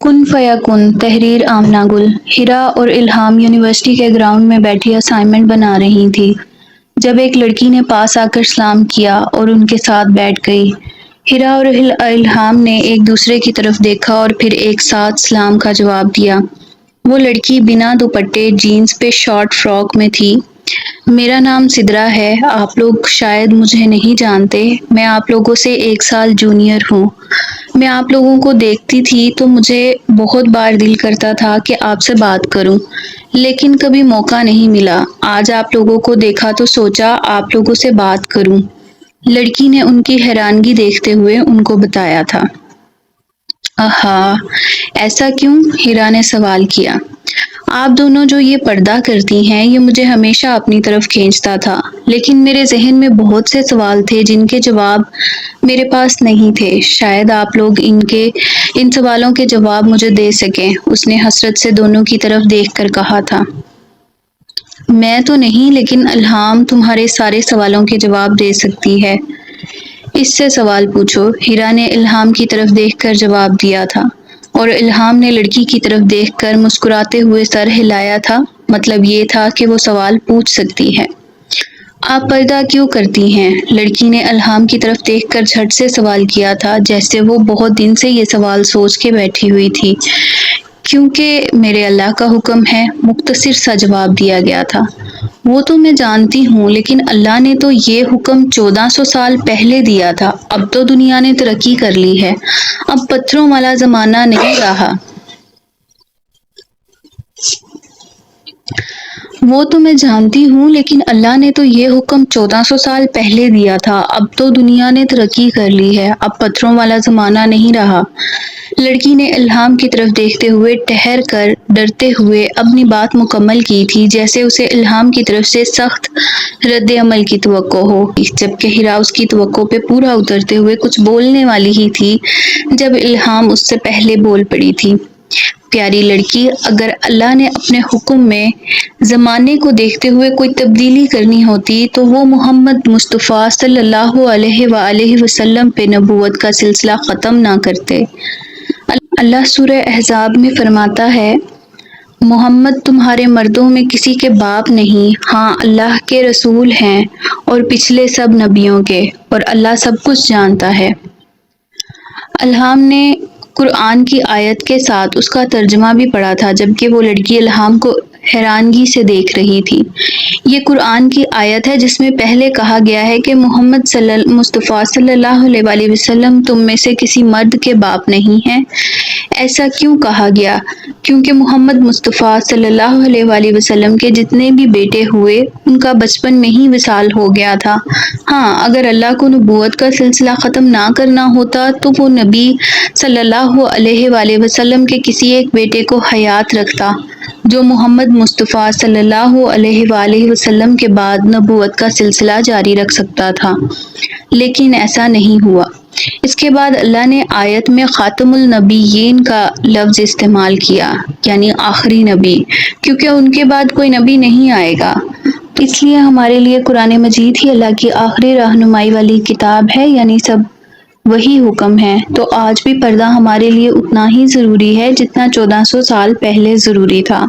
کن فیکن تحریر آمنہ گل ہیرا اور الہام یونیورسٹی کے گراؤنڈ میں بیٹھی اسائنمنٹ بنا رہی تھی جب ایک لڑکی نے پاس آ کر سلام کیا اور ان کے ساتھ بیٹھ گئی۔ ہیرا اور الہام نے ایک دوسرے کی طرف دیکھا اور پھر ایک ساتھ سلام کا جواب دیا۔ وہ لڑکی بنا دوپٹے جینز پہ شارٹ فراک میں تھی۔ میرا نام سدرا ہے، آپ لوگ شاید مجھے نہیں جانتے، میں آپ لوگوں سے 1 سال جونیئر ہوں۔ میں آپ لوگوں کو دیکھتی تھی تو مجھے بہت بار دل کرتا تھا کہ آپ سے بات کروں، لیکن کبھی موقع نہیں ملا۔ آج آپ لوگوں کو دیکھا تو سوچا آپ لوگوں سے بات کروں۔ لڑکی نے ان کی حیرانگی دیکھتے ہوئے ان کو بتایا تھا۔ آہا، ایسا کیوں؟ ہیرا نے سوال کیا۔ آپ دونوں جو یہ پردہ کرتی ہیں یہ مجھے ہمیشہ اپنی طرف کھینچتا تھا، لیکن میرے ذہن میں بہت سے سوال تھے جن کے جواب میرے پاس نہیں تھے۔ شاید آپ لوگ ان سوالوں کے جواب مجھے دے سکیں، اس نے حسرت سے دونوں کی طرف دیکھ کر کہا تھا۔ میں تو نہیں، لیکن الہام تمہارے سارے سوالوں کے جواب دے سکتی ہے۔ اس سے سوال پوچھو، ہیرا نے الہام کی طرف دیکھ کر جواب دیا تھا، اور الہام نے لڑکی کی طرف دیکھ کر مسکراتے ہوئے سر ہلایا تھا، مطلب یہ تھا کہ وہ سوال پوچھ سکتی ہے۔ آپ پردہ کیوں کرتی ہیں؟ لڑکی نے الہام کی طرف دیکھ کر جھٹ سے سوال کیا تھا، جیسے وہ بہت دن سے یہ سوال سوچ کے بیٹھی ہوئی تھی۔ کیونکہ میرے اللہ کا حکم ہے، مختصر سا جواب دیا گیا تھا۔ وہ تو میں جانتی ہوں، لیکن اللہ نے تو یہ حکم 1400 سال پہلے دیا تھا۔ اب تو دنیا نے ترقی کر لی ہے، اب پتھروں والا زمانہ نہیں رہا۔ وہ تو میں جانتی ہوں، لیکن اللہ نے تو یہ حکم 1400 سال پہلے دیا تھا۔ اب تو دنیا نے ترقی کر لی ہے، اب پتھروں والا زمانہ نہیں رہا۔ لڑکی نے الہام کی طرف دیکھتے ہوئے ٹھہر کر ڈرتے ہوئے اپنی بات مکمل کی تھی، جیسے اسے الہام کی طرف سے سخت رد عمل کی توقع ہو، جبکہ ہیرا اس کی توقع پہ پورا اترتے ہوئے کچھ بولنے والی ہی تھی جب الہام اس سے پہلے بول پڑی تھی۔ پیاری لڑکی، اگر اللہ نے اپنے حکم میں زمانے کو دیکھتے ہوئے کوئی تبدیلی کرنی ہوتی تو وہ محمد مصطفیٰ صلی اللہ علیہ وآلہ وسلم پہ نبوت کا سلسلہ ختم نہ کرتے۔ اللہ سورہ احزاب میں فرماتا ہے، محمد تمہارے مردوں میں کسی کے باپ نہیں، ہاں اللہ کے رسول ہیں اور پچھلے سب نبیوں کے، اور اللہ سب کچھ جانتا ہے۔ الہام نے قرآن کی آیت کے ساتھ اس کا ترجمہ بھی پڑھا تھا، جبکہ وہ لڑکی الہام کو حیرانگی سے دیکھ رہی تھی۔ یہ قرآن کی آیت ہے جس میں پہلے کہا گیا ہے کہ محمد مصطفیٰ صلی اللہ علیہ وآلہ وسلم تم میں سے کسی مرد کے باپ نہیں ہیں۔ ایسا کیوں کہا گیا؟ کیونکہ محمد مصطفیٰ صلی اللہ علیہ وآلہ وسلم کے جتنے بھی بیٹے ہوئے ان کا بچپن میں ہی وصال ہو گیا تھا۔ ہاں، اگر اللہ کو نبوت کا سلسلہ ختم نہ کرنا ہوتا تو وہ نبی صلی اللہ علیہ وآلہ وسلم کے کسی ایک بیٹے کو حیات رکھتا، جو محمد مصطفیٰ صلی اللہ علیہ وآلہ وسلم کے بعد نبوت کا سلسلہ جاری رکھ سکتا تھا، لیکن ایسا نہیں ہوا۔ اس کے بعد اللہ نے آیت میں خاتم النبیین کا لفظ استعمال کیا، یعنی آخری نبی، کیونکہ ان کے بعد کوئی نبی نہیں آئے گا۔ اس لیے ہمارے لیے قرآن مجید ہی اللہ کی آخری رہنمائی والی کتاب ہے، یعنی سب وہی حکم ہے۔ تو آج بھی پردہ ہمارے لیے اتنا ہی ضروری ہے جتنا 1400 سال پہلے ضروری تھا۔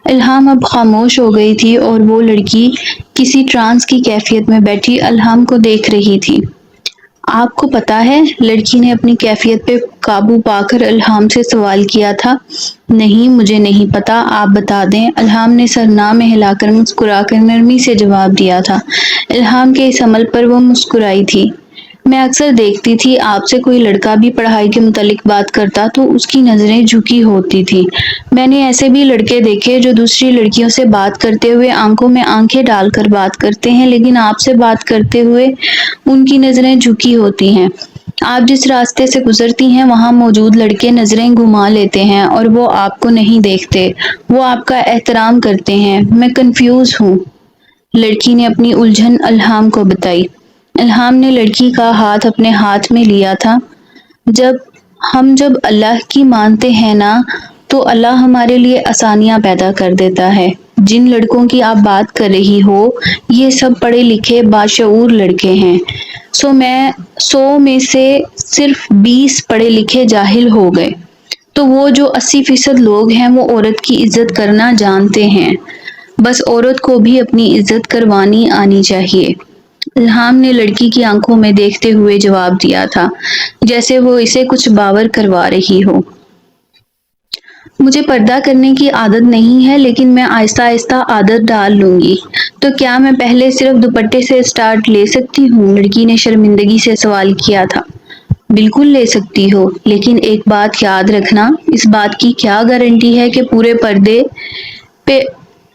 الہام اب خاموش ہو گئی تھی اور وہ لڑکی کسی ٹرانس کی کیفیت میں بیٹھی الہام کو دیکھ رہی تھی۔ آپ کو پتا ہے؟ لڑکی نے اپنی کیفیت پہ قابو پا کر الہام سے سوال کیا تھا۔ نہیں، مجھے نہیں پتا، آپ بتا دیں، الہام نے سر نہ میں ہلا کر مسکرا کر نرمی سے جواب دیا تھا۔ الہام کے اس عمل پر وہ مسکرائی تھی۔ میں اکثر دیکھتی تھی آپ سے کوئی لڑکا بھی پڑھائی کے متعلق بات کرتا تو اس کی نظریں جھکی ہوتی تھی۔ میں نے ایسے بھی لڑکے دیکھے جو دوسری لڑکیوں سے بات کرتے ہوئے آنکھوں میں آنکھیں ڈال کر بات کرتے ہیں، لیکن آپ سے بات کرتے ہوئے ان کی نظریں جھکی ہوتی ہیں۔ آپ جس راستے سے گزرتی ہیں وہاں موجود لڑکے نظریں گھما لیتے ہیں اور وہ آپ کو نہیں دیکھتے، وہ آپ کا احترام کرتے ہیں۔ میں کنفیوز ہوں، لڑکی نے اپنی الجھن الہام کو بتائی۔ الہام نے لڑکی کا ہاتھ اپنے ہاتھ میں لیا تھا۔ جب اللہ کی مانتے ہیں نا تو اللہ ہمارے لیے آسانیاں پیدا کر دیتا ہے۔ جن لڑکوں کی آپ بات کر رہی ہو یہ سب پڑھے لکھے باشعور لڑکے ہیں، 100 میں سے صرف 20 پڑھے لکھے جاہل ہو گئے۔ تو وہ جو 80% لوگ ہیں وہ عورت کی عزت کرنا جانتے ہیں، بس عورت کو بھی اپنی عزت کروانی آنی چاہیے۔ الہام نے لڑکی کی آنکھوں میں دیکھتے ہوئے جواب دیا تھا، جیسے وہ اسے کچھ باور کروا رہی ہو۔ مجھے پردہ کرنے کی عادت نہیں ہے، لیکن میں آہستہ آہستہ عادت ڈال لوں گی۔ تو کیا میں پہلے صرف دوپٹے سے اسٹارٹ لے سکتی ہوں؟ لڑکی نے شرمندگی سے سوال کیا تھا۔ بالکل لے سکتی ہو، لیکن ایک بات یاد رکھنا، اس بات کی کیا گارنٹی ہے کہ پورے پردے پہ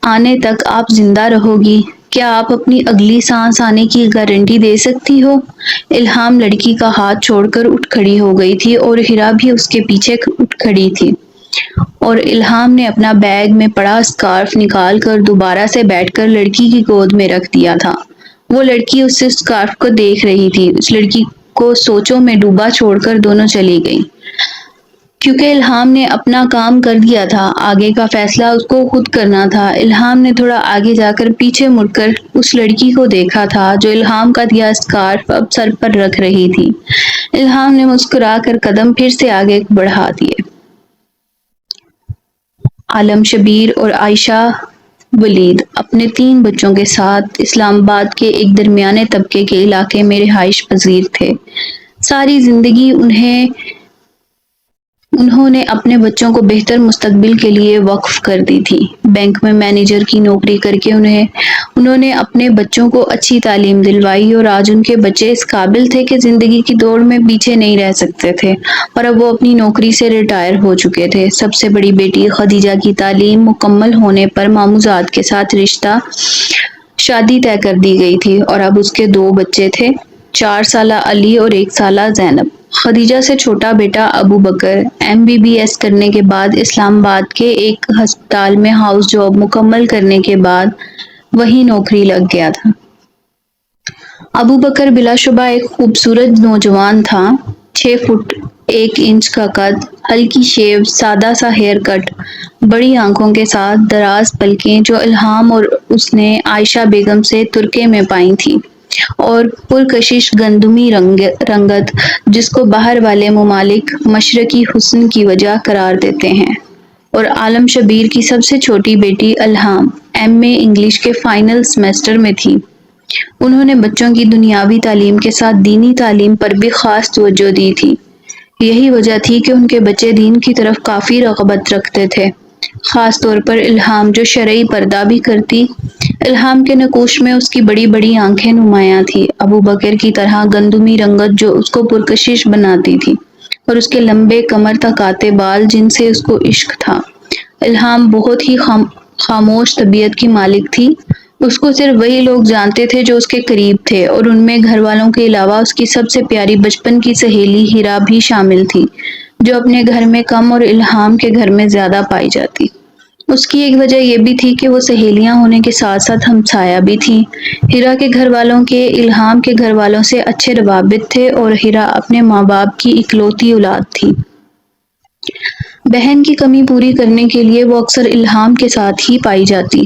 آنے تک آپ زندہ رہو گی؟ کیا آپ اپنی اگلی سانس آنے کی گارنٹی دے سکتی ہو؟ الہام لڑکی کا ہاتھ چھوڑ کر اٹھ کھڑی ہو گئی تھی اور ہیرا بھی اس کے پیچھے اٹھ کھڑی تھی، اور الہام نے اپنا بیگ میں پڑا اسکارف نکال کر دوبارہ سے بیٹھ کر لڑکی کی گود میں رکھ دیا تھا۔ وہ لڑکی اس اسکارف کو دیکھ رہی تھی۔ اس لڑکی کو سوچوں میں ڈوبا چھوڑ کر دونوں چلی گئیں۔ کیونکہ الہام نے اپنا کام کر دیا تھا، آگے کا فیصلہ اس کو خود کرنا تھا۔ الہام نے تھوڑا آگے جا کر پیچھے مڑ کر اس لڑکی کو دیکھا تھا جو الہام کا دیا اسکارف اب سر پر رکھ رہی تھی۔ الہام نے مسکرا کر قدم پھر سے آگے بڑھا دیے۔ عالم شبیر اور عائشہ ولید اپنے 3 بچوں کے ساتھ اسلام آباد کے ایک درمیانے طبقے کے علاقے میں رہائش پذیر تھے۔ ساری زندگی انہوں نے اپنے بچوں کو بہتر مستقبل کے لیے وقف کر دی تھی۔ بینک میں مینیجر کی نوکری کر کے انہوں نے اپنے بچوں کو اچھی تعلیم دلوائی، اور آج ان کے بچے اس قابل تھے کہ زندگی کی دوڑ میں پیچھے نہیں رہ سکتے تھے، اور اب وہ اپنی نوکری سے ریٹائر ہو چکے تھے۔ سب سے بڑی بیٹی خدیجہ کی تعلیم مکمل ہونے پر ماموزاد کے ساتھ شادی طے کر دی گئی تھی، اور اب اس کے 2 بچے تھے، 4 سالہ علی اور 1 سالہ زینب۔ خدیجہ سے چھوٹا بیٹا ابو بکر MBBS کرنے کے بعد اسلام آباد کے ایک ہسپتال میں ہاؤس جاب مکمل کرنے کے بعد وہیں نوکری لگ گیا تھا۔ ابو بکر بلا شبہ ایک خوبصورت نوجوان تھا، 6 فٹ 1 انچ کا قد، ہلکی شیو، سادہ سا ہیئر کٹ، بڑی آنکھوں کے ساتھ دراز پلکیں جو الہام اور اس نے عائشہ بیگم سے ترکے میں پائی تھی، اور پرکشش گندمی رنگت جس کو باہر والے ممالک مشرقی حسن کی وجہ قرار دیتے ہیں۔ اور عالم شبیر کی سب سے چھوٹی بیٹی الہام MA انگلش کے فائنل سیمسٹر میں تھی۔ انہوں نے بچوں کی دنیاوی تعلیم کے ساتھ دینی تعلیم پر بھی خاص توجہ دی تھی۔ یہی وجہ تھی کہ ان کے بچے دین کی طرف کافی رغبت رکھتے تھے، خاص طور پر الہام جو شرعی پردہ بھی کرتی۔ الہام کے نقوش میں اس کی بڑی بڑی آنکھیں نمایاں تھی، ابو بکر کی طرح گندمی رنگت جو اس کو پرکشش بناتی تھی، اور اس کے لمبے کمر تک آتے بال جن سے اس کو عشق تھا۔ الہام بہت ہی خاموش طبیعت کی مالک تھی۔ اس کو صرف وہی لوگ جانتے تھے جو اس کے قریب تھے، اور ان میں گھر والوں کے علاوہ اس کی سب سے پیاری بچپن کی سہیلی ہیرا بھی شامل تھی، جو اپنے گھر میں کم اور الہام کے گھر میں زیادہ پائی جاتی۔ اس کی ایک وجہ یہ بھی تھی کہ وہ سہیلیاں ہونے کے ساتھ ساتھ ہمسایہ بھی تھیں۔ ہیرا کے گھر والوں کے الہام کے گھر والوں سے اچھے روابط تھے، اور ہیرا اپنے ماں باپ کی اکلوتی اولاد تھی۔ بہن کی کمی پوری کرنے کے لیے وہ اکثر الہام کے ساتھ ہی پائی جاتی۔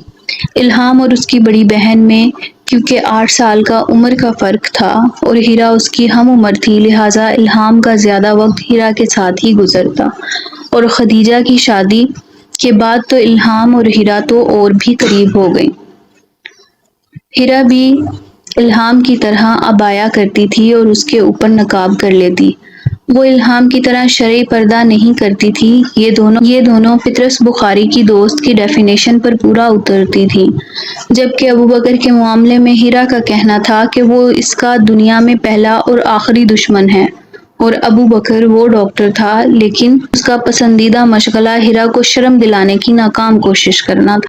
الہام اور اس کی بڑی بہن میں کیونکہ 8 سال کا عمر کا فرق تھا، اور ہیرا اس کی ہم عمر تھی، لہٰذا الہام کا زیادہ وقت ہیرا کے ساتھ ہی گزرتا، اور خدیجہ کی شادی کے بعد تو الہام اور ہیرا تو اور بھی قریب ہو گئیں۔ ہیرا بھی الہام کی طرح عبایا کرتی تھی اور اس کے اوپر نقاب کر لیتی۔ وہ الہام کی طرح شرعی پردہ نہیں کرتی تھی۔ یہ دونوں پطرس بخاری کی دوست کی ڈیفینیشن پر پورا اترتی تھی، جبکہ ابو بکر کے معاملے میں ہیرا کا کہنا تھا کہ وہ اس کا دنیا میں پہلا اور آخری دشمن ہے، اور ابو بکر وہ ڈاکٹر تھا، لیکن اس کا پسندیدہ مشغلہ ہیرا کو شرم دلانے کی ناکام کوشش کرنا تھا۔